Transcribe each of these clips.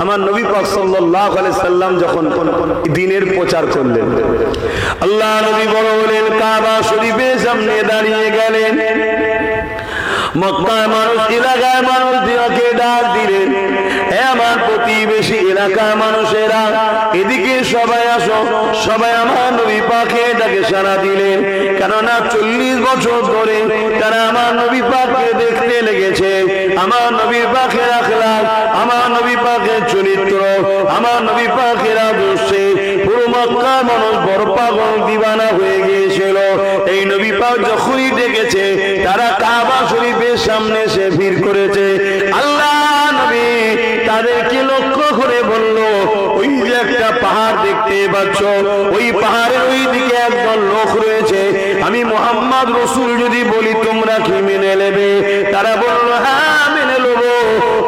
আমার নবী পাক সাল্লাল্লাহু আলাইহি সাল্লাম যখন দ্বীনের প্রচার করলেন, আল্লাহ নবী বড় হলেন, কাবা শরীফের সামনে দাঁড়িয়ে গেলেন। মক্কার মানুষ, এলাকার মানুষ দিকে ডাক দিলেন, হে আমার প্রতিবেশী এলাকার মানুষেরা, এদিকে সবাই আসো। সবাই আমার নবী পাকের ডাকে সাড়া দিলেন, কেননা 40 বছর ধরে তারা আমার নবী পাককে দেখতে লেগেছে। আমার নবী পাকের আখলাক, আমার নবী পাকের চরিত্র, আমার নবী পাকের আদর্শে পুরো মক্কার মানুষ বড় পাগল দিওয়ানা হয়ে গিয়েছিল। এই নবী পাক যখনই ডেকেছে, তারা কাবা শরীফের সামনে এসে ভিড় করেছে। আল্লাহ নবী তাদেরকে লক্ষ্য করে বলল, ওই যে একটা পাহাড় দেখতে পাচ্ছ, ওই পাহাড়ের ওই দিকে একদল লোক রয়েছে, আমি মুহাম্মদ রাসূল যদি বলি তোমরা কি মেনে নেবে? তারা বলল, হ্যাঁ মেনে নেব।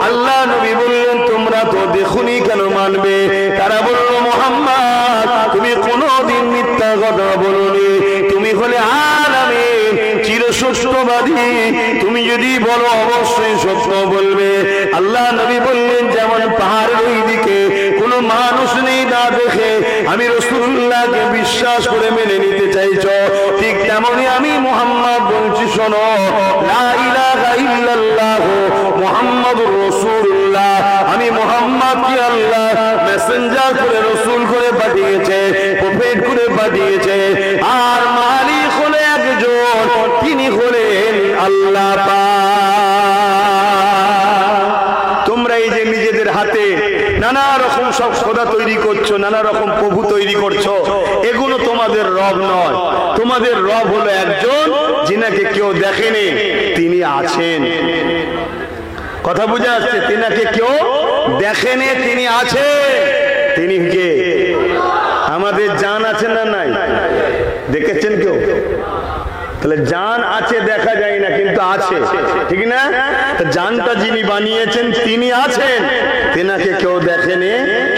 আল্লাহ নবী বললেন, তোমরা তো দেখুনি, কেন মানবে? তারা বলল, মুহাম্মদ তুমি কোনদিন মিথ্যা কথা বলোনি, তুমি হলে আলামিন, চিরসত্যবাদী, তুমি যদি বলো অবশ্যই সত্য বলবে। আল্লাহ নবী বললেন, যেমন পাহাড়ের ওই দিকে কোনো মানুষ নেই, না দেখে আমি রাসূলুল্লাহকে বিশ্বাস করে মেনে নিতে চাইছো, ঠিক তেমনি আমি মুহাম্মদ বলছি, শোনো, লা ইলাহা ইল্লাল্লাহ মুহাম্মাদুর রাসূলুল্লাহ, আমি মুহাম্মদকে আল্লাহ মেসেঞ্জার করে, রাসূল করে পাঠিয়েছে, প্রফেট করে পাঠিয়েছে, আর মালিক হলো একজন, তিনি হলেন আল্লাহ পাক। তোমরা এই যে নিজেদের হাতে নানা রকম সব খোদা তৈরি করছো, নানা রকম প্রভু তৈরি করছো, এগুলো তোমাদের রব নয়। তোমাদের রব হলো একজন, যিনাকে কেউ দেখেনি, তিনি আছেন। কথা বুঝা যাচ্ছে? তিনাকে কেউ দেখেনি, তিনি আছেন। তিনি কে? আমাদের জান আছে না নাই? দেখেছেন কেউ? তাহলে জান আছে, দেখা যায় না, কিন্তু আছে, ঠিক না? জানটা যিনি বানিয়েছেন তিনি আছেন, তেনাকে কেউ দেখেনি,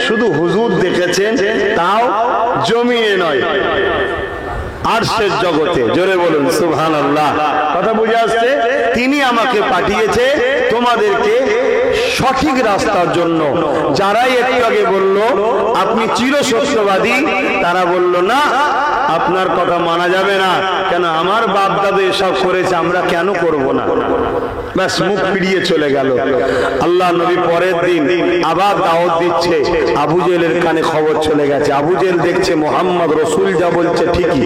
শুধু হুজুর দেখেছেন, তাও জমিনে নয়, আরশের জগতে। জোরে বলুন সুবহানাল্লাহ। কথা বুঝে আসছে? তিনি আমাকে পাঠিয়েছে তোমাদেরকে সঠিক রাস্তার জন্য। যারাই একটু আগে বলল আপনি চিরসত্যবাদী, তারা বলল না, আপনার কথা মানা যাবে না, কেন আমার বাপ দাদা এসব করেছে, আমরা কেন করব না? ব্যাস মুখ ফিরিয়ে চলে গেল। আল্লাহ নবী পরের দিন আবার দাওয়াত দিচ্ছে, আবু জেহেলের কানে খবর চলে গেছে। আবু জেহেল দেখছে মুহাম্মদ রাসূল যা বলছে ঠিকই,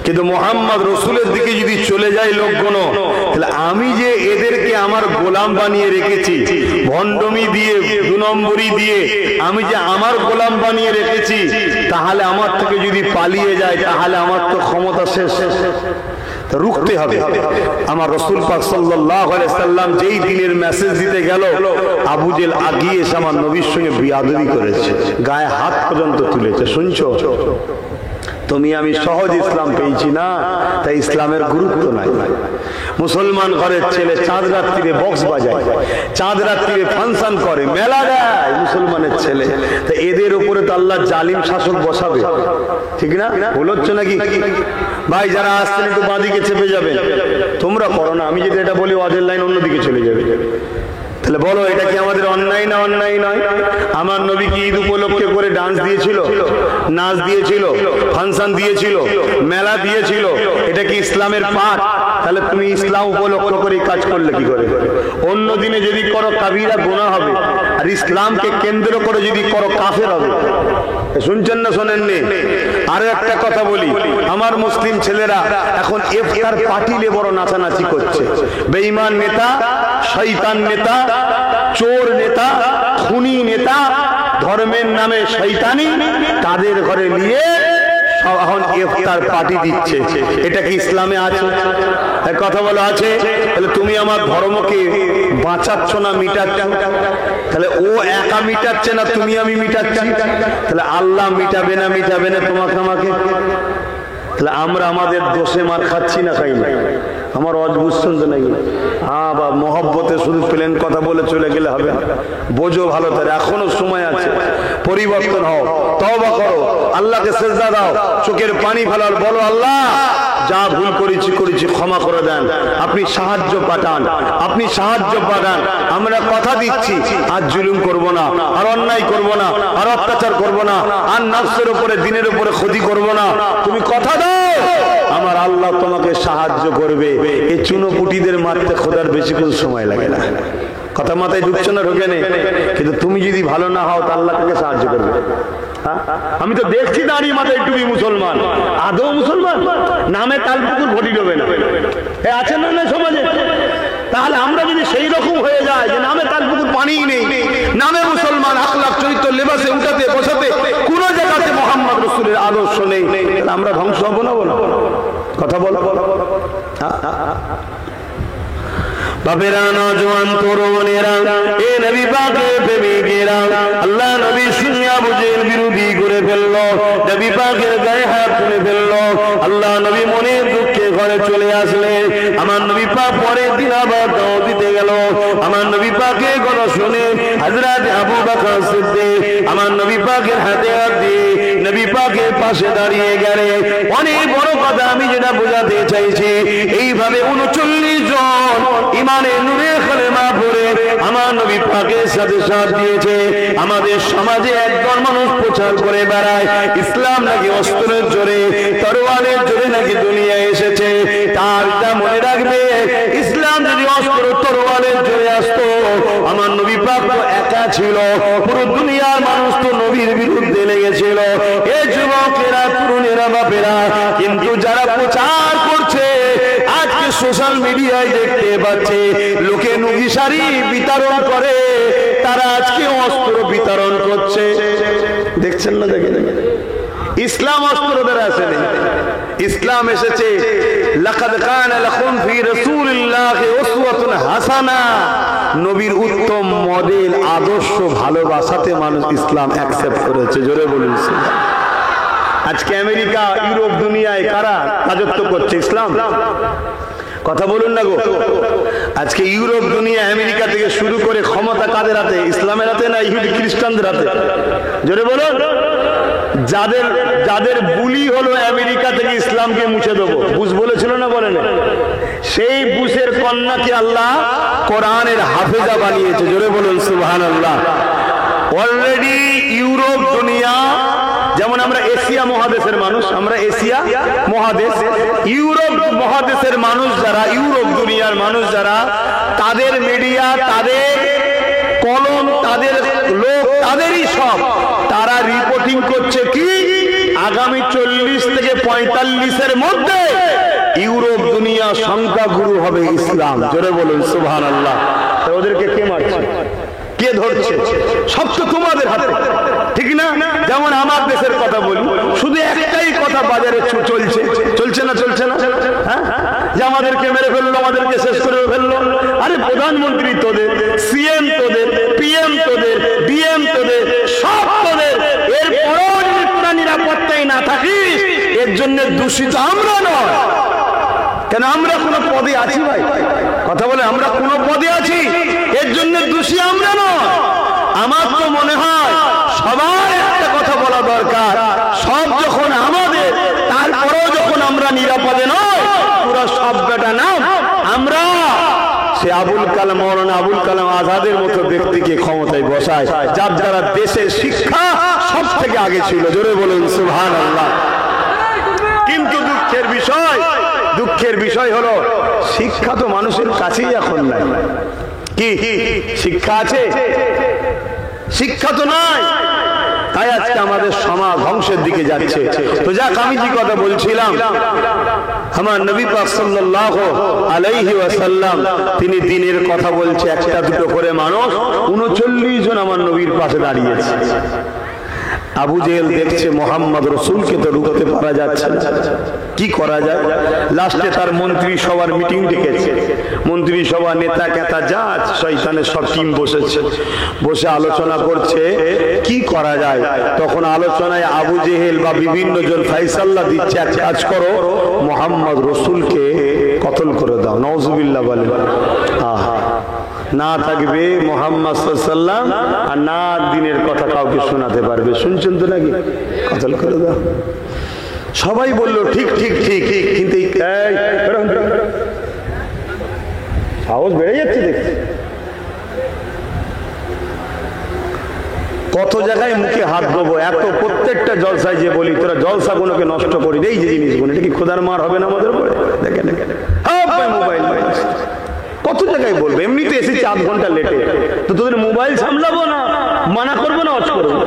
কিন্তু মুহাম্মদ রাসূলের দিকে যদি চলে যায় লোকগুলো, তাহলে আমি যে এদেরকে আমার গোলাম বানিয়ে রেখেছি, ভণ্ডমি দিয়ে, 2 নম্বরি দিয়ে আমি যে আমার গোলাম বানিয়ে রেখেছি, তাহলে আমার থেকে যদি পালিয়ে যায়, তাহলে আমার তো ক্ষমতা শেষ, রুখতে হবে। আমার রাসূল পাক সাল্লাল্লাহু আলাইহি সাল্লাম যেই দিনের মেসেজ দিতে গেল, আবু জেহেল আগিয়ে এসে আমার নবীর সঙ্গে বিয়াদবি করেছে, গায়ে হাত পর্যন্ত তুলেছে। শুনছো? তুমি আমি সহজ ইসলাম পেয়েছি না, তাই ইসলামের গুরুত্ব নাই। মুসলমান ঘরের ছেলে চাঁদ রাত্রিরে বক্স বাজায়, চাঁদ রাত্রিরে ফাংশন করে, মেলা দেয় মুসলমানের ছেলে, তা এদের উপরে তো আল্লাহ জালিম শাসক বসাবে, ঠিক না? ভুল হচ্ছে নাকি ভাই? যারা আসছেন একটু বাঁদিকে চেপে যাবেন, তোমরা করো না, আমি যদি এটা বলি ওয়াজের লাইন অন্যদিকে চলে যাবে। তাহলে বলো, এটা কি আমাদের অন্যায় না অন্যায় নয়? আমার নবী কি ঈদ উপলক্ষে করে ডান্স দিয়েছিল, নাচ দিয়েছিল, ফাংশন দিয়েছিল, মেলা দিয়েছিল? এটা কি ইসলামের পাঠ? তাহলে তুমি ইসলাম উপলক্ষ করে কাজ করলে কি করে? অন্য দিনে যদি করো কাবিরা গুনাহ হবে, আর ইসলামকে কেন্দ্র করে যদি করো কাফের হবে। শুনছেন না শোনেননি? আরো একটা কথা বলি, আমার মুসলিম ছেলেরা এখন ইফতার পার্টিলে বড় নাচানাচি করছে। বেঈমান নেতা, শয়তান নেতা, চোর নেতা, খুনি নেতা, ধর্মের নামে শয়তানি, তাদের ঘরে নিয়ে এখন ইফতার পার্টি দিচ্ছে। এটা কি ইসলামে আছে? কথা বলো আছে? তাহলে তুমি আমার ধর্মকে বাঁচাচ্ছ না মিটাচ্ছ? তাহলে ও একা মিটাচ্ছে না, তুমি আমি মিটাচ্ছি, তাহলে আল্লাহ মিটাবে না, মিটাবে না তোমাকে আমাকে? তাহলে আমরা আমাদের দোষে মার খাচ্ছি না, খাই না? আমার ওয়াজ বুঝছেন তো নাকি? হ্যাঁ, বা মহব্বতে শুধু প্লেন কথা বলে চলে গেলে হবে? বোঝো ভালো করে, এখনো সময় আছে, পরিবর্তন হও, তওবা করো, আল্লাহকে সিজদা দাও, চোখের পানি ফেলাও, বলো আল্লাহ যা ভুল করেছি ক্ষমা করে দেন, আপনি সাহায্য পাঠান, আপনি সাহায্য পাঠান। আমরা কথা দিচ্ছি আর জুলুম করব না, আর অন্যায় করব না, আর অত্যাচার করব না, আর নফসের উপরে দিনের উপরে ক্ষতি করব না। তুমি কথা দাও, আমার আল্লাহ তোমাকে সাহায্য করবে। এই চুনোপুটিদের মারতে খোদার বেশিক্ষণ সময় লাগে না। কথা মাথায় ঢুকছে না? ঢোকে নেই। কিন্তু তুমি যদি ভালো না হও তা আল্লাহ তাকে সাহায্য করবে। আমি তো দেখছি দাঁড়িয়ে মাথায় টুপি মুসলমান, আদৌ মুসলমান? নামে তালপুকুর ভোটি দেবে না, আছে না না সমাজে? তাহলে আমরা যদি সেই রকম হয়ে যায় যে নামে তালপুকুর পানিই নেই, নামে মুসলমান, আখলাক চরিত্র লেবাসে উঠাতে বসাতে কোন জায়গাতে মোহাম্মদ রাসূলের আদর্শ নেই, তাহলে আমরা ধ্বংস হবো না? বলো, কথা বলো। বাপেরা, নওজোয়ান তরুণেরা, এ নবী পাকের প্রেমিকেরা, আল্লাহ নবী শুনে আবু জেহেল বিরোধী করে ফেললো, নবী পাকের গায়ে হাত তুলে ফেললো। আল্লাহ নবী মনের দুঃখে ঘরে চলে আসলেন। আমার নবী পাক পরের দিন আবার দাওয়াত দিতে গেল। আমার নবী পাকের কথা শুনে হযরত আবু বকর সিদ্দিক আমার নবী পাকের হাতে হাত দিয়ে নবী পাকের পাশে দাঁড়িয়ে গেলেন। অনেক বড় কথা আমি যেটা বোঝাতে চাইছি, এইভাবে 39 জন ইমানের নূরে কলেমা পড়ে আমার নবী পাকের সাথে সাথ দিয়েছে। আমাদের সমাজে একদল মানুষ প্রচার করে বেড়ায় ইসলাম নাকি অস্ত্রের জোরে, তরোয়ালের জোরে নাকি দুনিয়া এসেছে। তারটা মনে রাখবে, ইসলাম যদি অস্ত্র তরোয়ালের জোরে আসতো, আমার নবী পাক তো একা ছিল, পুরো দুনিয়ার মানুষ তো নবীর বিরুদ্ধে লেগেছিল। এ যুবকেরা, তরুণেরা, বাপেরা, কিন্তু যারা প্রচার করছে আজকে সোশ্যাল মিডিয়ায় দেখতে পাচ্ছে, লোকে নুগি শাড়ি বিতরণ করে, তারা আজকে অস্ত্র বিতরণ করছে। দেখছেন না? দেখেন, ইসলাম অস্ত্র দ্বারা আসেনি, ইসলাম এসেছে লাকাদ কানা লাকুম ফি রাসূলিল্লাহি উসওয়াতুন হাসানা, নবীর উত্তম মডেল আদর্শ ভালোবাসাতে মানুষ ইসলাম অ্যাকসেপ্ট করেছে। জোরে বলুন। আজকে আমেরিকা, ইউরোপ, দুনিয়ায় কারা রাজত্ব করছে? ইসলাম। কথা বলুন না গো। আজকে ইউরোপ, দুনিয়া, আমেরিকা থেকে শুরু করে ক্ষমতা কাদের হাতে? ইসলামের হাতে না ইহুদি খ্রিস্টানদের হাতে? জোরে বলুন। যাদের বুলি হলো আমেরিকা থেকে ইসলামকে মুছে দেবো, বুশ বলেছিল না? বলেন। সেই বুশের কন্যাকে আল্লাহ কোরআনের হাফেজা বানিয়েছে। জোরে বলুন সুবহানাল্লাহ। অলরেডি ইউরোপ, দুনিয়া, যেমন আমরা এশিয়া মহাদেশের মানুষ, আমরা এশিয়া মহাদেশ, ইউরোপ মহাদেশের মানুষ যারা, ইউরোপ দুনিয়ার মানুষ যারা, তাদের মিডিয়া, তাদের কলম, তাদের লোক, তাদেরই সব, তারা রিপোর্টিং করছে কি আগামী 40 থেকে 45-এর মধ্যে ইউরোপ দুনিয়া সংখ্যাগুরু হবে ইসলাম। জোরে বলুন সুবহানাল্লাহ। ওদেরকে কে মারছে, কে ধরছে? সব তো তোমাদের হাতে, ঠিক না? যেমন আমার দেশের কথা বলি, শুধু একটাই কথা বাজারে চলছে, চলছে না? চলছে না? হ্যাঁ, যে আমাদেরকে মেরে ফেললো, আমাদেরকে শেষ করে ফেললো। আরে প্রধানমন্ত্রী তোদের, সিএম তোদের, পিএম তোদের, ডিএম তোদের, সব তোদের, এরপরও নিরাপত্তাই না থাকিস, এর জন্য দূষিত আমরা নয়। কেন আমরা কোনো পদে আছি ভাই? কথা বলে, আমরা কোনো পদে আছি, এর জন্য দোষী আমরা নয়। আমার তো মনে হয় সবার একটা কথা বলা দরকার, সব যখন আমাদের, তারপরেও যখন আমরা নিরাপদে নয়, পুরো সব বেটা নাম আমরা সে আবুল কালাম, মৌলানা আবুল কালাম আজাদের মতো ব্যক্তিকে ক্ষমতায় বসায়, যার দ্বারা দেশের শিক্ষা সব থেকে আগে ছিল। জোরে বলুন সুবহানাল্লাহ। কিন্তু দুঃখের বিষয় হলো শিক্ষা তো মানুষের কাছেই এখন নাই। কি শিক্ষা আছে? শিক্ষা তো নাই। তাই আজকে আমাদের সমাজ ধ্বংসের দিকে যাচ্ছে। তো যাক, আমি যে কথা বলছিলাম, আমার নবী পাক সাল্লাল্লাহু আলাইহি ওয়াসাল্লাম তিনি দ্বীনের কথা বলছে, একটা দুটো করে মানুষ, 39 জন আমার নবীর পাশে দাঁড়িয়েছে। আবু জেহেল দেখছে মোহাম্মদ রসুলকে তো রুখতে পারা যাচ্ছে না, কি করা যায়? লাস্টে তার মন্ত্রী সভার মিটিং ডেকেছে। মন্ত্রী সভা, নেতা কেতা যা শয়তানের সব টিম বসেছে, বসে আলোচনা করছে কি করা যায়। তখন আলোচনায় আবু জেহেল বা বিভিন্ন জন ফাইসাল্লাহ দিচ্ছে, এক কাজ করো, মোহাম্মদ রসুলকে কতল করে দাও। নাউজুবিল্লাহ বলেন। আহা, না থাকবে মুহাম্মদ সাল্লাল্লাহু আলাইহি ওয়াসাল্লাম, আর না দিনের কথা কাউকে শোনাতে পারবে। শুনছেন তো নাকি? কতল করে দাও। সবাই বললো ঠিক ঠিক ঠিক, কিন্তু সাহস বেড়ে যাচ্ছে দেখছি। কত জায়গায় মুখে হাত দেবো, এত প্রত্যেকটা জলসায় যে বলি তোরা জলসা গুলোকে নষ্ট করি, এই যে জিনিসগুলো, এটা কি খোদার মার হবে না আমাদের উপরে? দেখেন মোবাইল, কত জায়গায় বলবো। এমনিতে এসেছি আধ ঘন্টা লেটে, তো তোদের মোবাইল সামলাবো না, মানা করবো না, অজ করবো,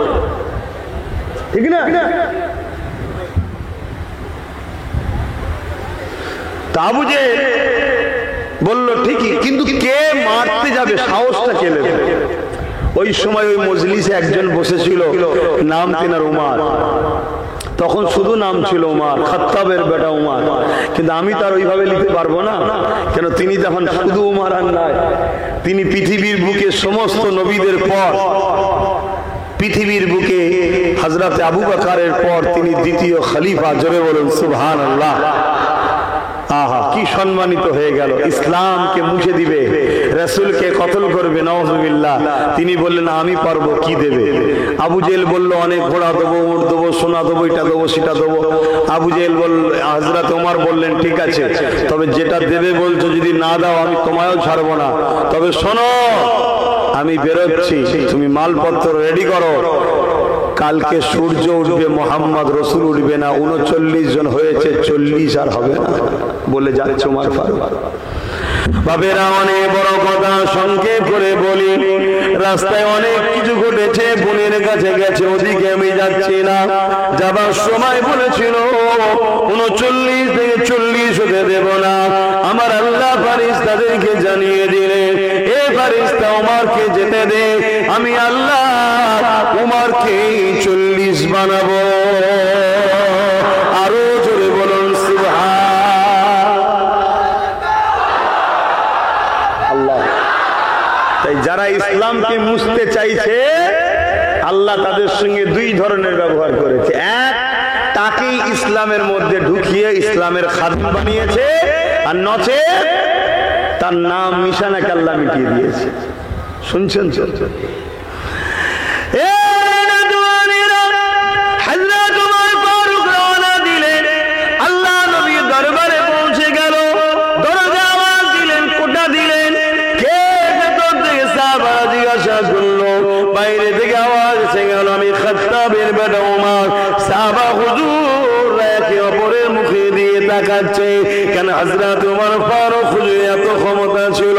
ঠিক না? তা বুঝে বললো ঠিকই, কিন্তু কে মারতে যাবে, সাহসটা কে নেবে? ওই সময় ওই মজলিসে একজন বসেছিল, নাম তেনার উমার। তখন শুধু নাম ছিল উমার, খাত্তাবের বেটা উমার, কিন্তু আমি তার ওইভাবে লিখতে পারবো না, কেন তিনি তখন শুধু উমার আর নাই, তিনি পৃথিবীর বুকে সমস্ত নবীদের পর, পৃথিবীর বুকে হযরত আবু বকরের পর তিনি দ্বিতীয় খলিফা। জোরে বলুন সুবহানাল্লাহ। আহা, কি সম্মানিত হয়ে গেল। ইসলামকে মুছে দিবে, রাসূলকে কতল করবে, নাউযুবিল্লাহ। তিনি বললেন আমি পারবো, কি দেবে? আবু জেহেল বলল অনেক ঘোড়া দেবো, উট দেবো, সোনা দেবো, এটা দেবো, সেটা দেবো। আবু জেহেল বলল, হযরত ওমর বললেন ঠিক আছে, তবে যেটা দেবে বলছো যদি না দাও আমি তোমায়ও ছাড়বো না, তবে শোনো আমি বেরোচ্ছি, তুমি মালপত্র রেডি করো, কালকে সূর্য উঠবে, মোহাম্মদ রসুল উঠবে না, 39 জন হয়েছে, 40 আর হবে না বলে যাচ্ছে ওমর ফারুক। বাবেরা, অনেক বড় কথা সংক্ষেপ করে বলি, রাস্তায় অনেক কিছু ঘটেছে, বোনের কাছে গেছে, ওদিকে আমি যাচ্ছি না। যাবার সময় বলেছিল 39 থেকে 40 হতে দেব না। আমার আল্লাহ ফারিস্তাদেরকে জানিয়ে দিলেন, এ ফারিস্তা ওমরকে যেতে দে, আমি আল্লাহ ওমরকে 40 বানাবো। আরো জোরে বলুন সুবহানাল্লাহ। তাই যারা ইসলামকে মুছতে চাইছে, আল্লাহ তাদের সঙ্গে দুই ধরনের ব্যবহার করেছে। এক, তাকেই ইসলামের মধ্যে ঢুকিয়ে ইসলামের খাদিম বানিয়েছে, আর নচে তার নাম নিশানাকে আল্লাহ মিটিয়ে দিয়েছে। শুনছেন? বাইরে থেকে আওয়াজ এসে গেল, আমি খাত্তাবের বেটা ওমর। সাহাবা হুজুর একে অপরের মুখে দিয়ে তাকাচ্ছে, কেন হযরত ওমর ফারুক হুজুরের এত ক্ষমতা ছিল,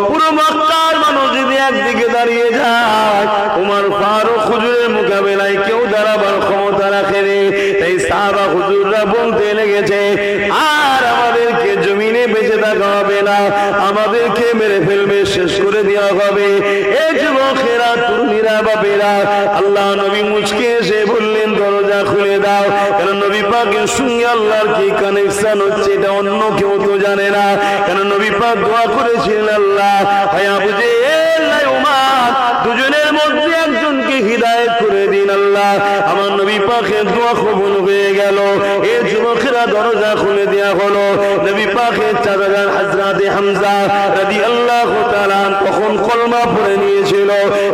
পুরো মক্কার মানুষ যদি একদিকে দাঁড়িয়ে যায়, ওমর ফারুক হুজুরের মোকাবেলায় কেউ দাঁড়াবার ক্ষমতা রাখেনি। তাই সাহাবা হুজুররা বলতে লেগেছে, আর আমাদেরকে জমিনে বেঁচে থাকা হবে না, আমাদেরকে মেরে ফেলবে, শেষ করে দেওয়া হবে। এই যুবকেরা, তরুণীরা, বাপেরা, আল্লাহ নবী মুচকে এসে বললেন দরজা খুলে দাও, কেন নবী পাকের সঙ্গে আল্লাহর কি কানেকশন হচ্ছে এটা অন্য কেউ তো জানে না। কেন নবী পাক দোয়া করেছিলেন, আল্লাহ হয় আবু জেহেল নাই ওমর, দুজনের মধ্যে একজনকে হিদায়াত করে দিন আল্লাহ। আমার নবী পাকের দোয়া কবুল হয়ে গেল। এই যুবকেরা দরজা খুলে দেওয়া হলো। নবী পাকের চাচা হযরত হামজা রাদিয়াল্লাহু তাআলা তখন কলমা পড়ে নিয়েছিল,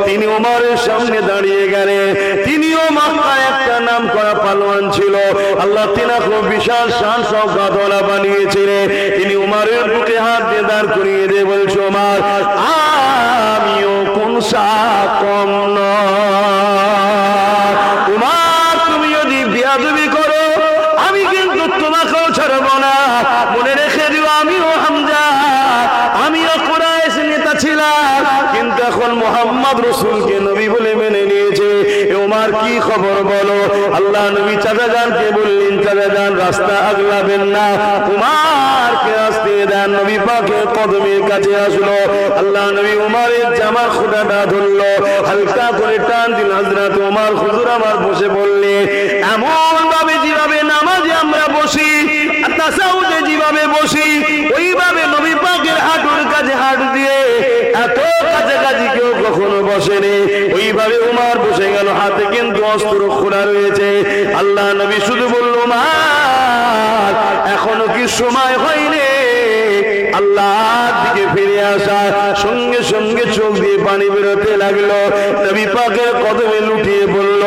তিনি ওমরের সামনে দাঁড়িয়ে গেলেন। তিনিও মক্কায় একটা নাম করা পালোয়ান ছিল, আল্লাহ তিনাকে বিশাল শান শওকতওয়ালা বানিয়েছিলেন। তিনি ওমরের বুকে হাত দিয়ে দাঁড় করিয়ে দিয়ে বলছে, ওমর আমিও কোন কম নয়, ওমর তুমি যদি বিয়াদবি করো আমি কিন্তু তোমাকেও ছাড়বো না। মনে রেখে দিও আমিও হামজা, আমিও কুরাইশ নেতা ছিলাম, কিন্তু এখন মুহাম্মদ রাসূলকে নবী বলে মেনে নিয়েছে। ওমর কি খবর বলো? আল্লাহ নবী চাচা জানকে বললেন, চাচা জান রাস্তা আগলাবেন না, উমারকে আসতে দেন। নবী পাকের কদমের কাছে আসলো, আল্লাহ নবী উমারের জামার খুঁটাটা ধরলো, হালকা করে টান দিল। হযরত ওমর হুজুর আমার বসে বললে, এমন ভাবে যেভাবে নামাজে আমরা বসি, তাসাউদে যেভাবে বসি, ওইভাবে নবী পাকের হাঁটুর কাছে হাঁট দিয়ে এত কাছাকাছি কেউ কখনো বসেনি। ওইভাবে উমার বসে গেল, হাতে কিন্তু অস্ত্র খোলা রয়েছে। আল্লাহ নবী শুধু বলল, উমার এখনো কি সময় হয়নি আল্লাহর দিকে ফিরে আসা? সঙ্গে সঙ্গে চোখ দিয়ে পানি বেরোতে লাগলো। নবী পাকের কদমে লুটিয়ে বলল,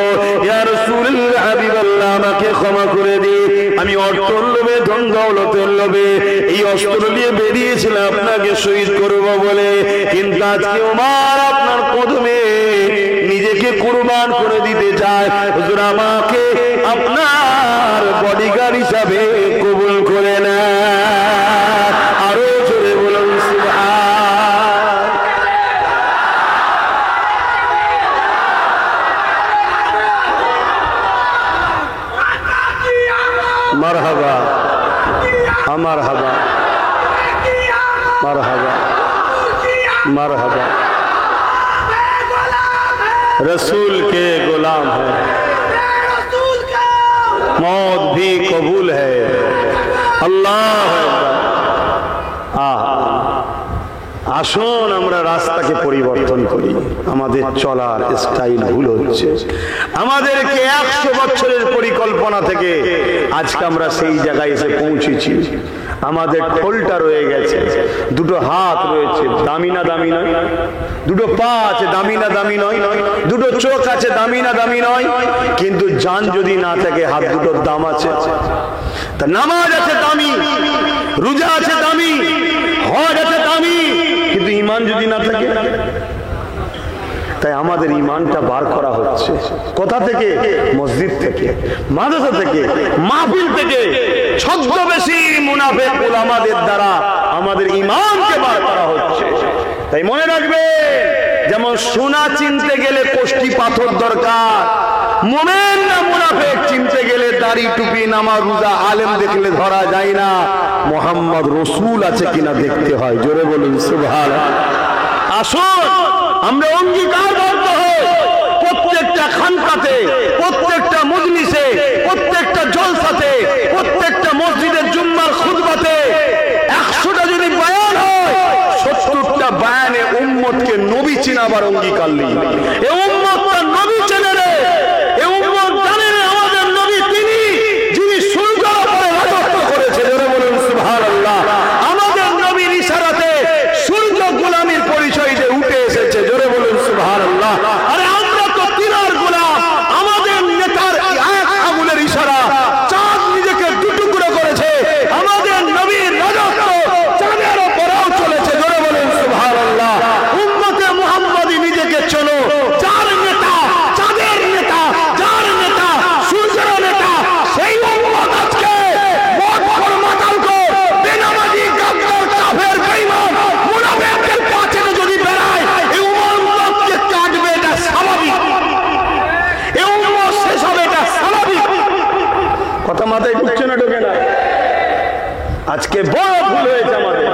ইয়া রাসূলুল্লাহ, হাবিবাল্লাহ আমাকে ক্ষমা করে দিন, আমি অর্থের লোভে, ধন দৌলতের লোভে এই অস্ত্র নিয়ে বেরিয়েছিলাম আপনাকে শহীদ করব বলে, কিন্তু আজকে ওমর আপনার কদমে নিজেকে কুরবান করে দিতে চায়। হুজুর আমাকে আপনার বডিগার্ড হিসাবে কবুল করে নেয়। আরো জোরে বলুন সুবহান। মারহাবা, মারহাবা, মারহাবা, मारहबा। रसूल के गुलाम है, मौत भी कबूल है। अल्लाह আসুন আমরা রাস্তাকে পরিবর্তন করি। আমাদের চলার স্টাইল ভুল হচ্ছে। আমাদেরকে 100 বছরের পরিকল্পনা থেকে আজকে আমরা সেই জায়গায় এসে পৌঁছেছি। আমাদের ঠোলটা রয়ে গেছে, দুটো হাত রয়েছে, দামি না দামি নয়? দুটো পা আছে, দামি না দামি নয়? দুটো চোখ আছে, দামি না দামি নয়? কিন্তু জান যদি না থাকে হাত দুটোর দাম আছে। তা নামাজ আছে দামি, রোজা আছে দামি, হজ আছে দামি, কিন্তু ঈমান যদি না থাকে? তাই আমাদের ঈমানটা বার করা হচ্ছে কোথা থেকে? মসজিদ থেকে, মাদ্রাসা থেকে, মাহফিল থেকে। ছদ্মবেশী মুনাফিক উলামাদের দ্বারা আমাদের ঈমানকে বার করা হচ্ছে। তাই মনে রাখবে, যেমন সোনা চিনতে গেলে কোষ্টি পাথর দরকার, মুমিন না মুনাফিক চিনতে গেলে দাড়ি টুপি নামাজ রোজা আলেম দেখলে ধরা যায় না, মুহাম্মদ রাসূল আছে কিনা দেখতে হয়। জোরে বলুন সুবহানাল্লাহ। আসুন আমরা অঙ্গীকারবদ্ধ হই, প্রত্যেকটা খানকাতে, প্রত্যেকটা মজলিসে, প্রত্যেকটা জলসাতে, প্রত্যেকটা মসজিদের জুম্মার খুতবাতে 100টা যদি বয়ান হয়, 70টা বয়ানে উম্মতকে নবী চিনাবার অঙ্গীকার নেই। এই উম্মতটা নবী চেনে রে, এই উম্মত জানে রে আমাদের নবী তিনি, যিনি সূর্যের উপরে রাজত্ব করেছে। জোরে বলুন সুবহানাল্লাহ। আমাদের নবীর ইশারাতে সূর্য গোলামীর পরিচয় দিয়ে উঠে এসেছে। জোরে বলুন সুবহানাল্লাহ। আরে আমরা তো তিনার গোলাম। আমাদের নেতার এক আঙুলের ইশারা চাঁদ নিজেকে দুটুকরো করেছে। আমাদের নবীর রাজত্ব চাঁদের উপরেও চলেছে। জোরে বলুন সুবহানাল্লাহ। উম্মতে মুহাম্মাদি নিজেকে চলো, যার নেতা চাঁদের নেতা, যার নেতা সূর্যের নেতা, সেই উম্মত আজকে মত কর মাতাল কর বেনামাজি গাদ্দার কাফের বেঈমান মুনাফিকদের পাশে যদি বেড়ায়, এই উম্মতকে কাটবে, এটা স্বাভাবিক। এই উম্মত শেষ হবে, এটা স্বাভাবিক। কথা মাথায় ঢুকছে না? ঢোকে না? আজকে বড় ভুল হয়েছে আমাদের।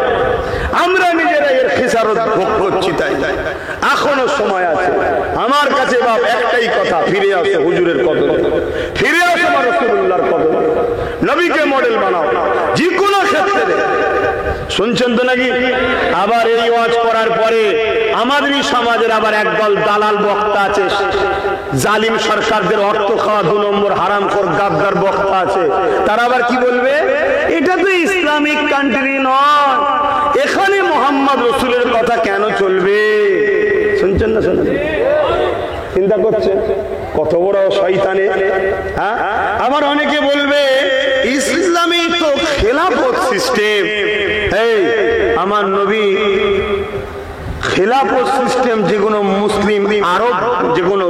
আমরা নিজেরা এর খেসারত ভোগ করছি। তাই এখনো সময় আছে। আমার কাছে বাপ একটাই কথা, ফিরে আসো হুজুরের কদমে, ফিরে আসো রাসূলুল্লাহর কদমে, নবীকে মডেল বানাও যে কোনো ক্ষেত্রে। শুনছেন তো নাকি? আবার এই ওয়াজ করার পরে আমাদেরই সমাজের আবার একদল দালাল বক্তা আছে, জালিম সরকারদের অর্থ খাওয়া 2 নম্বর হারামখোর গাদ্দার বক্তা আছে। তারা আবার কি বলবে? এটা তো ইসলামিক কান্ট্রি নয়, এখানে মুহাম্মদ রাসূলের কথা কেন চলবে? শুনছেন না? শুনছেন? চিন্তা করছেন কত বড় শয়তানে। হ্যাঁ, আবার অনেকে বলবে ইসলামী তো খেলাফত সিস্টেম। এই আমার নবী খেলাফত সিস্টেম যেগুলো মুসলিম আরব যেগুলো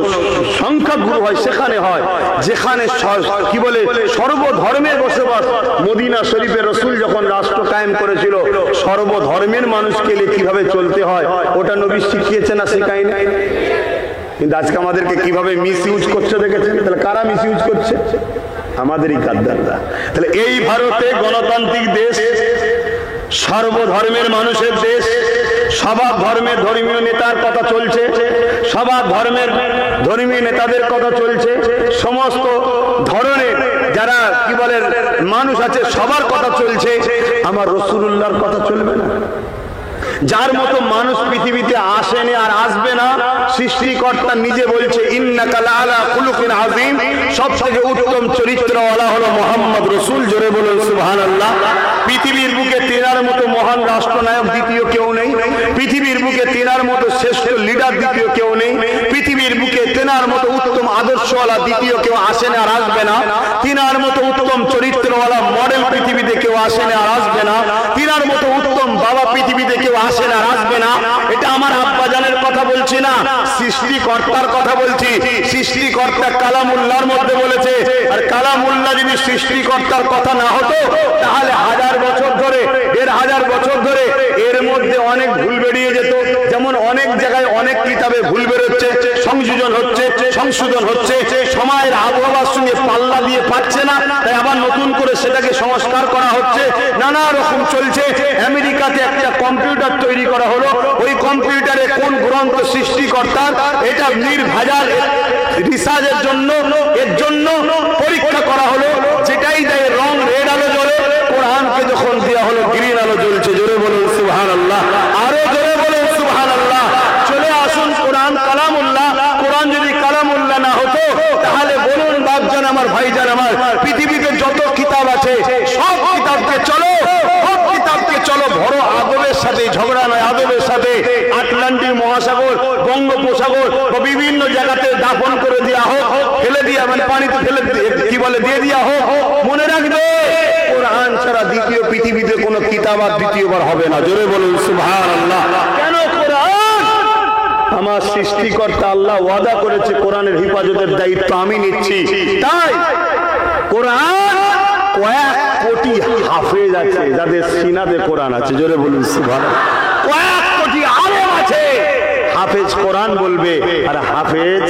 সংখ্যাগুরু হয় সেখানে হয়, যেখানে কি বলে সর্বধর্মের বসবাস। মদিনা শরীফে রাসূল যখন রাষ্ট্র কায়েম করেছিল, সর্বধর্মের মানুষকে নিয়ে কিভাবে চলতে হয় ওটা নবী শিখিয়েছে না শেখায়নি? কিন্তু আজকে আমাদেরকে কিভাবে মিস ইউজ করছে দেখেছেন? তাহলে কারা মিস ইউজ করছে? আমাদেরই গাদ্দাররা। তাহলে এই ভারতে গণতান্ত্রিক দেশ, সর্বধর্মের মানুষের দেশ, সবার ধর্মের ধর্মীয় নেতার কথা চলছে, সবার ধর্মের ধর্মীয় নেতাদের কথা চলছে, সমস্ত ধরনের যারা কি বলে মানুষ আছে সবার কথা চলছে। আমার রাসূলুল্লাহর কথা চলবে না? যার মতো মানুষ পৃথিবীতে আসেনি আর আসবে না। সৃষ্টিকর্তা নিজে বলছে ইন্নাকা লাআলা খুলুকিন আযীম, সবথেকে উত্তম চরিত্রওয়ালা হলো মুহাম্মদ রাসূল। জোরে বলুন সুবহানাল্লাহ। পৃথিবীর বুকে তেনার মতো মহান রাষ্ট্রনায়ক দ্বিতীয় কেউ নেই। পৃথিবীর বুকে তেনার মতো শ্রেষ্ঠ লিডার দ্বিতীয় কেউ নেই। পৃথিবীর বুকে তেনার মতো উত্তম আদর্শওয়ালা দ্বিতীয় কেউ আসে না আর আসবে না, তিনার মতো উত্তম চরিত্রওয়ালা মডেল পৃথিবীতে কেউ আসে না আর আসবে না, তিনার মতো উত্তম বাবা পৃথিবীতে কেউ আসে না আর আসবে না। এটা আমার আব্বাজানের কথা বলছি না, সৃষ্টিকর্তার কথা বলছি। সৃষ্টিকর্তা কালামুল্লাহর মধ্যে বলেছে, আর কালামুল্লাহ যদি সৃষ্টিকর্তার কথা না হতো তাহলে 1000 বছর ধরে 1500 বছর ধরে এর মধ্যে অনেক ভুল বেরিয়ে যেত। যেমন অনেক জায়গায় অনেক কিতাবে ভুল বেরোচ্ছে, সংযোজন হচ্ছে, সংশোধন হচ্ছে, সময়ের আবহাওয়ার সঙ্গে পাল্লা দিয়ে পাচ্ছে না, তাই আবার নতুন করে সেটাকে সংস্কার করা হচ্ছে, নানা রকম চলছে। আমেরিকাতে একটা কম্পিউটার তৈরি করা হলো, ওই কম্পিউটারে কোন গ্রন্থ সৃষ্টিকর্তার এটা নির্ভেজাল রিসার্চের জন্য এর জন্য পরীক্ষা করা হলো, যেটাই দেয় রং রেড আলো জ্বলে, কোরআনকে যখন দেওয়া হলো গ্রিন আলো জ্বলছে। জোরে বলুন সুবহানাল্লাহ, আরো জোরে বলুন সুবহানাল্লাহ। চলে আসুন, কোরআন কালামুল্লাহ। কোরআন যদি কালামুল্লাহ না হতো তাহলে বলুন বাপজান আমার, ভাইজান আমার, পৃথিবীতে যত কিতাব আছে সব কিতাবকে চলো, সব কিতাবকে চলো বড় আদবের সাথে, ঝগড়া নয় আদবের সাথে, আটলান্টিক মহাসাগর, বঙ্গোপসাগর বা বিভিন্ন জায়গাতে দাফন করে দেওয়া হোক, ফেলে দিয়া মানে পানিতে ফেলে কি বলে দিয়ে দেওয়া হোক। মনে রাখবে কোরআন ছাড়া দ্বিতীয় পৃথিবীতে কোনো কিতাব আর দ্বিতীয়বার হবে না। জোরে বলুন সুবহানাল্লাহ। কেন? কোরআন আমার সৃষ্টিকর্তা আল্লাহ ওয়াদা করেছে, কোরআনের হেফাজতের দায়িত্ব আমি নিচ্ছি। তাই কোরআন কয়েক কোটি হাফেজ আছে যাদের সিনাতে কোরআন আছে। জোরে বলুন সুবহানাল্লাহ। কয়েক কোটি আলেম আছে, হাফেজ কোরআন বলবে আর হাফেজ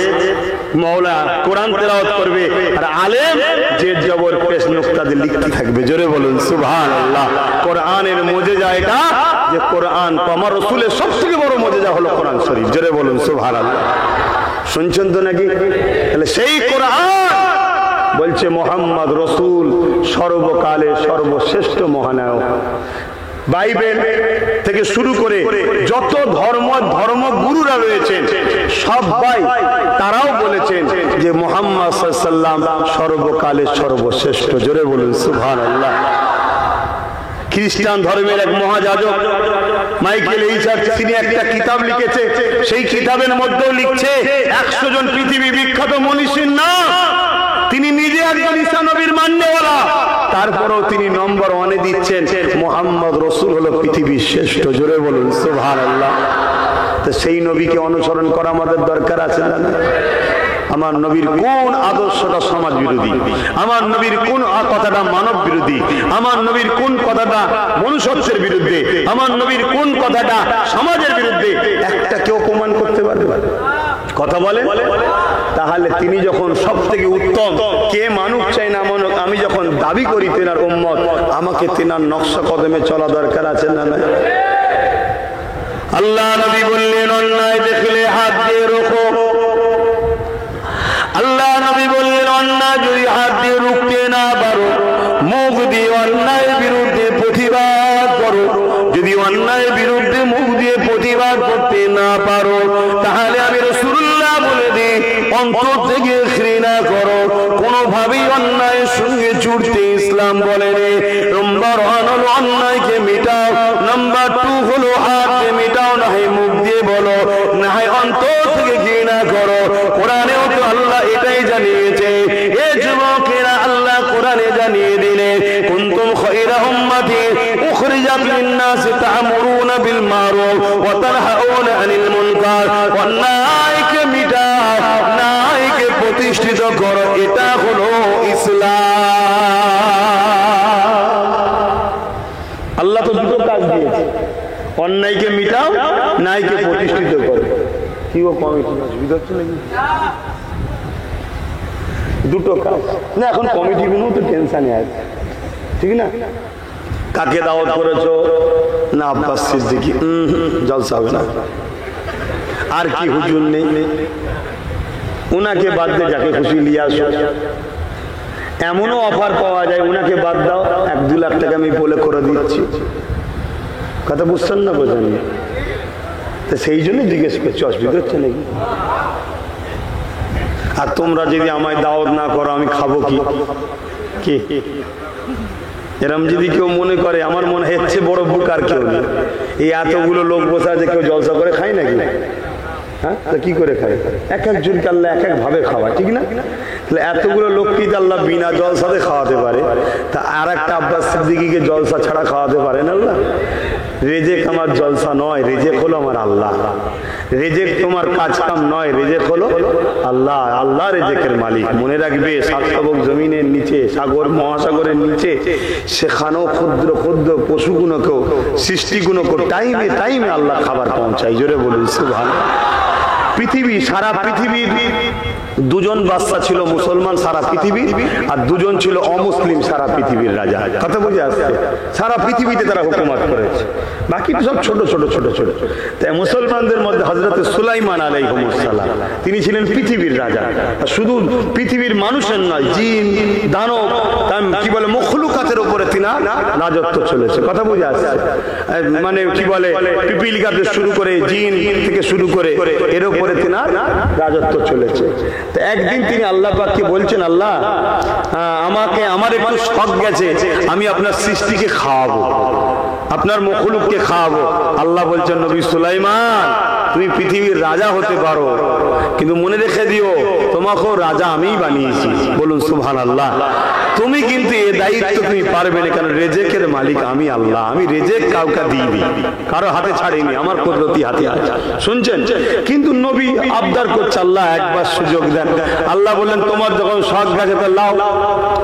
মওলা কোরআন তেলাওয়াত করবে, আর আলেম যে জবর পেশ নুকতা দিয়ে লিখতে থাকবে। জোরে বলুন সুবহানাল্লাহ। কোরআনের মুজিজা এটা যে কোরআন আমার রাসূলের সবথেকে বড় মুজিজা হলো কোরআন শরীফ। জোরে বলুন সুবহানাল্লাহ। শুনছেন তো নাকি? তাহলে সেই কোরআন বলছে মুহাম্মদ রাসূল সর্বকালে সর্বশ্রেষ্ঠ মহানায়ক। বাইবেল থেকে শুরু করে যত ধর্মগুরুরা রয়েছেন সবাই তারাও বলেছেন যে মুহাম্মদ সাল্লাল্লাহু আলাইহি ওয়াসাল্লাম সর্বকালের সর্বশ্রেষ্ঠ। জোরে বলুন সুবহানাল্লাহ। খ্রিস্টান ধর্মের এক মহাযাজক মাইকেল এইচার তিনি একটা কিতাব লিখেছে, সেই কিতাবের মধ্যেও লিখছে 100 জন পৃথিবী বিখ্যাত মনীষীর নাম। তিনি নিজে একজন ঈসা নবীর মান্যওয়ালা, তারপরেও তিনি নম্বর 1-এ দিচ্ছেন মুহাম্মদ রাসূল হলো পৃথিবীর শ্রেষ্ঠ। জোরে বলুন সুবহানাল্লাহ। তো সেই নবীকে অনুসরণ করা আমাদের দরকার আছে না? আমার নবীর কোন আদর্শটা সমাজ বিরোধী, আমার নবীর কোন কথাটা মানব বিরোধী, আমার নবীর কোন কথাটা মনুষ্যত্বের বিরুদ্ধে, আমার নবীর কোন কথাটা সমাজের বিরুদ্ধে, একটা কেউ প্রমাণ করতে পারবে? কথা বলে? তাহলে তিনি যখন সব থেকে উত্তম, কে মানুষ চাই না মানুষ, আমি যখন দাবি করি তেনার উম্মত, আমাকে তেনার নকশা কদমে চলা দরকার আছে না? আল্লাহ নবী বললেন অন্যায় দেখলে হাত দিয়ে রোখো। আল্লাহ নবী বললেন অন্যায় যদি হাত দিয়ে রুখতে না পারো, মুখ দিয়ে অন্যায়ের বিরুদ্ধে প্রতিবাদ করো। যদি অন্যায়ের বিরুদ্ধে মুখ দিয়ে প্রতিবাদ করতে না পারো, তাহলে আমি রাসূলুল্লাহ বলে দিই অন্তর থেকে ঘৃণা করো। কোনোভাবেই অন্যায়ের সঙ্গে জুড়তে ইসলাম বলেনি। নম্বর 1 হলো অন্যায়কে মেটাও, নাম্বার 2 হলো হাত দিয়ে মেটাও, না হয় মুখ দিয়ে বলো, না হয় অন্তর থেকে ঘৃণা করো। কোরআনেও তো আল্লাহ এটাই জানিয়েছে। এ যুবকেরা, আল্লাহ কোরআনে জানিয়ে দিলেন কুনতুম খায়রা উম্মাতিন উখরিজাত লিন-নাস তা'মুরুনা বিল মারুফ ওয়া তানহাউনা আনিল মুনকার। অন্যায়কে মিটাও, ন্যায়কে প্রতিষ্ঠিত করো, এটা হলো ইসলাম। আল্লাহ তো দুটো কাজ দিয়েছে, অন্যায়কে মিটাও, ন্যায়কে প্রতিষ্ঠিত করো। কি ও কমিটি অসুবিধা হচ্ছে নাকি? দুটো কাজ না, এখন কমিটি গুলো তো টেনশনে আছে, ঠিক না? কাকে দাওয়াত করেছো? না আব্বাস সিদ্দিকী, জলসা হবে না। আর কি হুজুর নেই? উনাকে বাদ দিয়ে যাকে খুশি নিয়ে আসো। এমনও অফার পাওয়া যায়, উনাকে বাদ দাও, 1-2 লাখ টাকা আমি বলে করে দিচ্ছি। কথা বুঝছেন না? বোঝেন? তো সেই জন্য জিজ্ঞেস করছি, অসুবিধা হচ্ছে নাকি? আর তোমরা যদি আমায় দাওয়াত না করো আমি খাবো কি? এরম যদি কেউ মনে করে, আমার মনে হচ্ছে বড় বুক আর কেউ নেই। এই এতগুলো লোক বসে আছে, কেউ জলসা করে খায় নাকি? হ্যাঁ, তো কি করে খায়? এক একজনকে আল্লাহ এক এক ভাবে খাওয়ায়, ঠিক না? তাহলে এতগুলো লোককে আল্লাহ বিনা জলসাতে খাওয়াতে পারে, তা আর একটা আব্বাস সিদ্দিকীকে জলসা ছাড়া খাওয়াতে পারেন আল্লাহ? রেজেক আমার জলসা নয়, রেজেক হলো আমার আল্লাহ। রেজেক তোমার কাজ কাম নয়, রেজেক হলো আল্লাহ। আল্লাহ রেজেকের মালিক। মনে রাখবে, সাতসবক জমিনের নিচে, সাগর মহাসাগরের নিচে, সেখানেও ক্ষুদ্র ক্ষুদ্র পশুগুলোকেও, সৃষ্টিগুলোকেও টাইমে টাইমে আল্লাহ খাবার পৌঁছায়। জোরে বলুন সুবহানাল্লাহ। পৃথিবী, সারা পৃথিবীর দুজন বাদশা ছিল মুসলমান সারা পৃথিবীর, আর দুজন ছিল অমুসলিম সারা পৃথিবীর রাজা। কথা বুঝে আসছে? সারা পৃথিবীতে তারা হুকুমত করেছে, বাকি সব ছোট ছোট ছোট ছোট। তাই মুসলমানদের মধ্যে হযরত সুলাইমান আলাইহিস সালাম, তিনি ছিলেন পৃথিবীর রাজা। শুধু পৃথিবীর মানুষের নয়, জিন, দানব, কি বলে, মখলুকাতের উপরে তিনি রাজত্ব চলেছে। কথা বুঝে আসছে? মানে কি বলে, পিপিলিকাতে শুরু করে, জিন থেকে শুরু করে, এর উপরে তিনি রাজত্ব চলেছে। তো একদিন তিনি আল্লাহ পাককে বলছেন, আল্লাহ আমার একটু শখ গেছে, আমি আপনার সৃষ্টিকে খাওয়াবো, আপনার মখলুককে খাওয়াবো। আল্লাহ বলছেন, নবী সুলাইমান, তুমি পৃথিবীর রাজা হতে পারো, কিন্তু মনে রেখে দিও, তোমাকেও রাজা আমিই বানিয়েছি। বলুন সুবহানাল্লাহ। তুমি কিন্তু এই দায়িত্ব তুমি পারবে না, কারণ রেজেকের মালিক আমি আল্লাহ। আমি রেজেক কাউকে দিইনি, কারো হাতে ছাড়িনি, আমার কুদরতি হাতে আছে। শুনছেন? কিন্তু নবী আবদার করছে, আল্লাহ একবার সুযোগ দেন। আল্লাহ বললেন, তোমার যখন শখ গেছে তো লাও,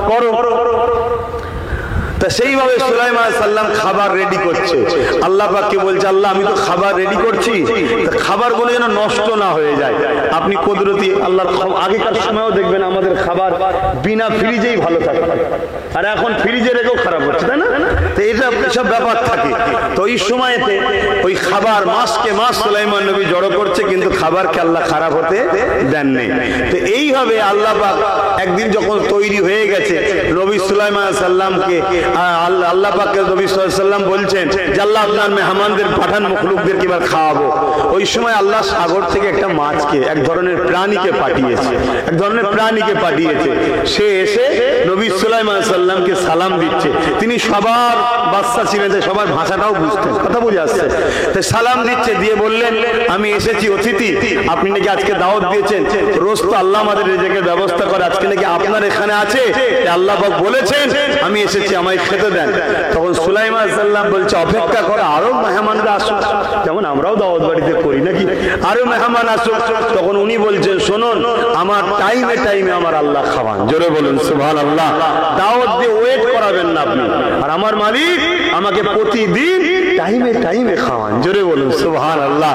করো। তা সেইভাবে সুলাইমান আলাইহিস সালাম খাবার রেডি করছে। আল্লাহ পাককে বলছে, আল্লাহ আমি তো খাবার রেডি করছি, খাবারগুলো যেন নষ্ট না হয়ে যায়। আপনি কুদরতি আল্লাহর। আগেকার সময়ও দেখবেন আমাদের খাবার বিনা ফ্রিজেই ভালো থাকে, আর এখন ফ্রিজে রেখেও খারাপ হচ্ছে, তাই না? তো এটা সব ব্যাপার থাকে। তো ওই সময়তে ওই খাবার মাসকে মাস সুলাইমান নবী জড়ো করছে, কিন্তু খাবারকে আল্লাহ খারাপ হতে দেন নেই। তো এইভাবে আল্লাহ পাক একদিন যখন তৈরি হয়ে গেছে, নবী সুলাইমান আলাইহিস সালামকে আল্লাহ পাক নবী সাল্লাল্লাহু আলাইহি ওয়াসাল্লাম বলছেন যে, আল্লাহ আপনার মেহমানদের পাঠান, মখলুকদেরকে এবার খাওয়াবো। ওই সময় আল্লাহ সাগর থেকে একটা মাছকে, এক ধরনের প্রাণীকে পাঠিয়েছে, এক ধরনের প্রাণীকে পাঠিয়েছে। সে এসে নবী সুলাইমান আলাইহিস সালামকে সালাম দিচ্ছে। তিনি সবার বাদশা ছিলেন, সবার ভাষাটাও বুঝতেন। কথা বুঝে আসছে? তো সালাম দিচ্ছে, দিয়ে বললেন, আমি এসেছি অতিথি, আপনি নাকি আজকে দাওয়াত দিয়েছেন। রোজ তো আল্লাহ আমাদের রিজিকের ব্যবস্থা করে, আজকে নাকি আপনার এখানে আছে, আল্লাহ পাক বলেছেন আমি এসেছি, আমায় খেতে দেন। তখন সুলাইমান আলাইহিস সালাম বলছে, অপেক্ষা করো, আরো মেহমানরা আসুক, যেমন আমরাও দাওয়াত বাড়িতে করি নাকি, আরো মেহমান আসুক। তখন উনি বলছেন, শুনুন, আমার টাইমে টাইমে আমার আল্লাহ খাওয়ান। জোরে বলুন সুবহানাল্লাহ। দাওয়াত দিয়ে ওয়েট করাবেন না আপনি, আর আমার মালিক আমাকে প্রতিদিন টাইমে টাইমে খাওয়ান। জোরে বলুন সুবহানাল্লাহ।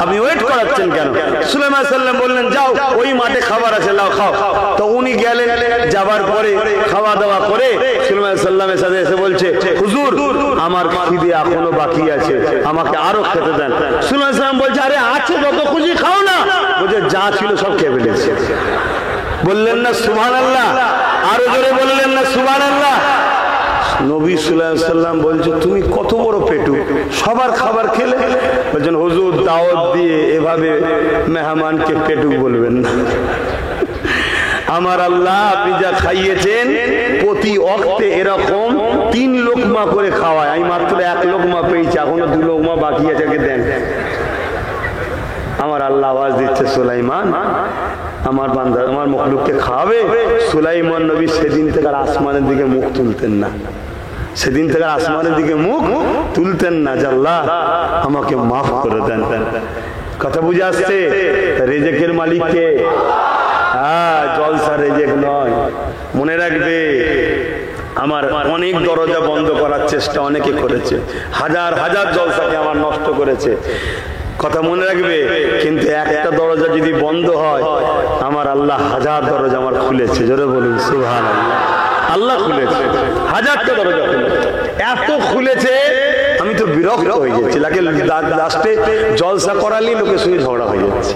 আপনি ওয়েট করাচ্ছেন কেন? সুলাইমান আলাইহিস সালাম বললেন, যাও, ওই মাঠে খাবার আছে, লাও খাও। তো উনি গেলেন, যাবার পরে খাওয়া দাওয়া করে সুলাইমান আলাইহিস সালামের সাথে এসে বলছে, হুজুর আমার খিদে এখনো বাকি আছে, আমাকে আরো খেতে দেন। সুলাইমান আলাইহিস সালাম বলছে, আরে আছে, যত খুশি খাও না। বলছে, যা ছিল সব খেয়ে ফেলেছে। বললেন না সুবহানাল্লাহ? আরো জোরে বললেন না সুবহানাল্লাহ? নবী সাল্লাল্লাহু আলাইহি ওয়াসাল্লাম বলছে, তুমি কত বড় পেটু, সবার খাবার খেলে। বলছেন, হুজুর দাওয়াত দিয়ে এভাবে মেহমানকে পেটু বলবেন না। আমার আল্লাহ আপনি যা খাইয়েছেন, প্রতি ওয়াক্তে এরকম 3 লোকমা করে খাওয়ায়। আমি মাত্র 1 লোকমা পেয়েছি, এখনো 2 লোকমা বাকি আছে, দেন। আমার আল্লাহ আওয়াজ দিচ্ছে, সুলাইমান আমার বান্দা, আমার মখলুককে খাওয়াবে। সুলাইমান নবী সেদিন থেকে আসমানের দিকে মুখ তুলতেন না, সেদিন থেকে আসমানের দিকে মুখ তুলতেন না, যে আল্লাহ আমাকে মাফ করে দেন। কথা বুঝে আসছে? রেজেকের মালিককে, হ্যাঁ, জলসা রেজেক নয়। মনে রাখবে, আমার অনেক দরজা বন্ধ করার চেষ্টা অনেকে করেছে, হাজার হাজার জলসাকে আমার নষ্ট করেছে। কথা মনে রাখবে, কিন্তু একটা দরজা যদি বন্ধ হয়, আমার আল্লাহ হাজার দরজা আমার খুলেছে। জোরে বলুন সুবহানাল্লাহ। আল্লাহ খুলেছে, হাজারটা দরজা খুলেছে, এত খুলেছে আমি তো বিরক্ত হয়ে যাচ্ছি। লাস্টে জলসা করালেই লোকের সঙ্গে ঝগড়া হয়ে যাচ্ছে।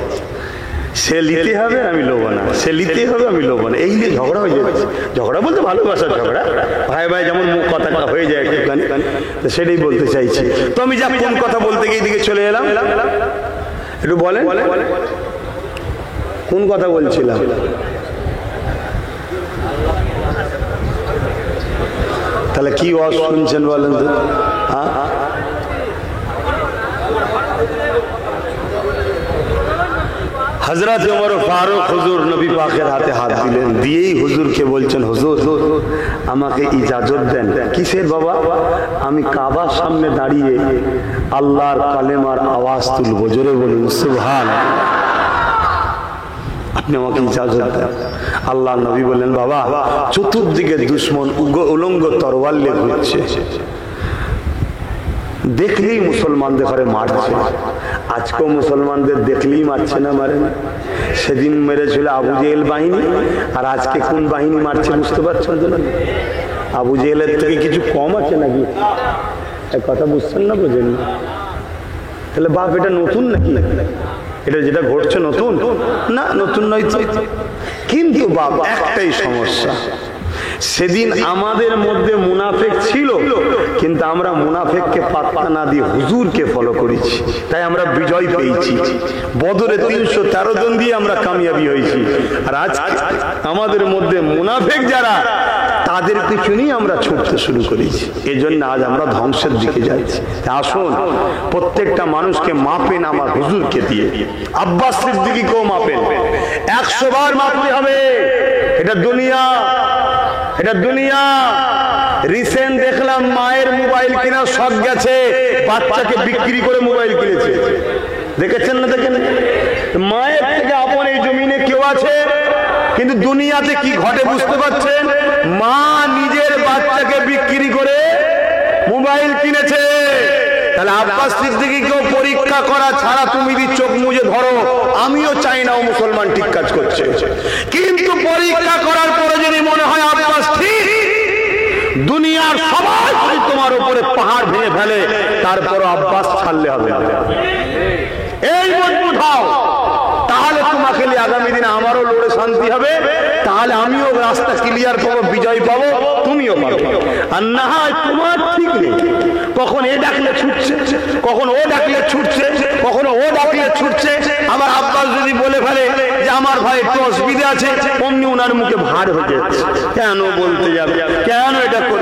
সে নিতে হবে, আমি লোবো না, সে নিতে হবে, আমি লোবো না, এই নিয়ে ঝগড়া হয়ে যাচ্ছে। ঝগড়া বলতে ভালোবাসার ঝগড়া, ভাই ভাই যেমন মুখ কথাটা হয়ে যায় একটুখানি, সেটাই বলতে চাইছি। তো আমি যা কোন কথা বলতে গিয়ে দিকে চলে এলাম, একটু বলেন কোন কথা বলছিলাম? তাহলে কি ওয়াজ শুনছেন বলেন তো? হ্যাঁ, হযরত ওমর ফারুক হুজুর নবী পাকের হাতে হাত দিলেন, দিয়েই হুজুরকে বলছেন, হুজুর আমাকে ইজাজত দেন। কিসের বাবা? আমি কাবার সামনে দাঁড়িয়ে আল্লাহর কালেমার আওয়াজ তুলবো। জোরে বলুন সুবহানাল্লাহ। আপনি আমাকে ইজাজত দেন। আল্লাহ নবী বললেন, বাবা চতুর্দিকে দুশমন উলঙ্গ তরোয়াল নিয়ে ঘুরছে, দেখলেই মুসলমানদের ঘরে মারছে। আজকেও মুসলমানদের দেখলেই মারছে না, মারে না? সেদিন মেরেছিল আবু জেহেল বাহিনী, আর আজকে কোন বাহিনী মারছে বুঝতে পারছেন তো? আবু জেহেলের থেকে কিছু কম আছে নাকি? কথা বুঝছেন না, বোঝেন না? তাহলে বাপ এটা নতুন নাকি? এটা যেটা ঘটছে নতুন না? নতুন নয় তো। কিন্তু বাপ একটাই সমস্যা, সেদিন আমাদের মধ্যে মুনাফিক ছিল, কিন্তু আমরা মুনাফিককে পাত্তা না দিয়ে হুজুরকে ফলো করেছি, তাই আমরা বিজয় পেয়েছি। বদরে 313 জন দিয়ে আমরা কামিয়াবি হয়েছি। আর আজ আমাদের মধ্যে মুনাফিক যারা, তাদের পিছু নিয়ে আমরা ছুটতে শুরু করেছি। এজন্য আজ আমরা ধ্বংসের দিকে যাচ্ছি। আসুন প্রত্যেকটা মানুষকে মাপেন আমার হুজুরকে দিয়ে। আব্বাস সিদ্দিকীকেও মাপেন, 100 বার মাপতে হবে। এটা দুনিয়া, এটা দুনিয়া। রিসেন্ট দেখলাম মায়ের মোবাইল কেনার শখ গেছে, বাচ্চাকে বিক্রি করে মোবাইল কিনেছে। দেখেছেন না? দেখেন, মায়ের থেকে আপন এই জমিনে কেউ আছে? কিন্তু দুনিয়াতে কি ঘটে বুঝতে পারছেন? মা নিজের বাচ্চাকে বিক্রি করে মোবাইল কিনেছে। তাহলে আব্বাস সিদ্দিকীকেও পরীক্ষা করা ছাড়া তুমি যদি চোখ মুজে ধরো, আমিও চাই না ও মুসলমান ঠিক কাজ করছে। কিন্তু পরীক্ষা করার পরে যদি মনে হয় আব্বাস ঠিক, দুনিয়ার সবাই যদি তোমার উপরে পাহাড় ভেঙে ফেলে, তারপর আব্বাস ছাড়লে হবে না। এই মজবুত হও, তাহলে তোমাকে নিয়ে আগামী দিনে আমারও লড়ে শান্তি হবে, তাহলে আমিও রাস্তা ক্লিয়ার পাবো, বিজয় পাবো, তুমিও পাবে। আর না হয় তোমার ঠিক নেই, কখন এ ডাকলে ছুটছে, কখন ও ডাকলে ছুটছে, কখনো ও ডাকলে ছুটছে। আবার আব্বাস যদি বলে ফেলে যে আমার ভাই একটু অসুবিধা আছে, অমনি ওনার মুখে ভার হয়ে যাচ্ছে। কেন বলতে যাবে, কেন এটা করে